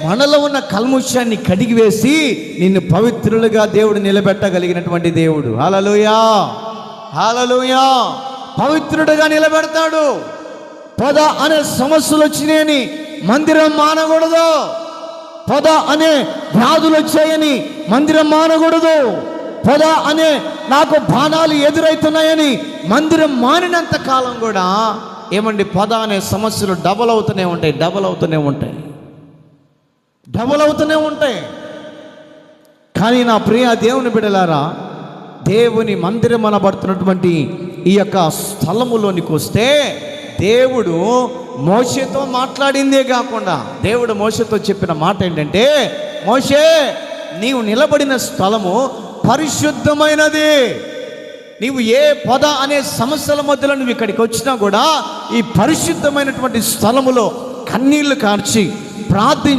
మనలో ఉన్న కల్ముష్యాన్ని కడిగివేసి నిన్ను పవిత్రులుగా దేవుడు నిలబెట్టగలిగినటువంటి దేవుడు. హల్లెలూయా, హల్లెలూయా. పవిత్రుడుగా నిలబెడతాడు. పొద అనే సమస్యలు వచ్చినాయని మందిరం మానకూడదు. పొద అనే వ్యాధులు వచ్చాయని మందిరం మానకూడదు. పొద అనే నాకు బాణాలు ఎదురవుతున్నాయని మందిరం మానినంత కాలం కూడా ఏమండి, పొద అనే సమస్యలు డబల్ అవుతూనే ఉంటాయి. కానీ నా ప్రియ దేవుని బిడ్డలారా, దేవుని మందిరం అనబడుతున్నటువంటి ఈ యొక్క స్థలములోనికి వస్తే దేవుడు మోషేతో మాట్లాడిందే కాకుండా దేవుడు మోషేతో చెప్పిన మాట ఏంటంటే, మోషే, నీవు నిలబడిన స్థలము పరిశుద్ధమైనది. నీవు ఏ పొద అనే సమస్యల మధ్యలో నువ్వు ఇక్కడికి వచ్చినా కూడా ఈ పరిశుద్ధమైనటువంటి స్థలములో కన్నీళ్లు కార్చి ప్రార్థించి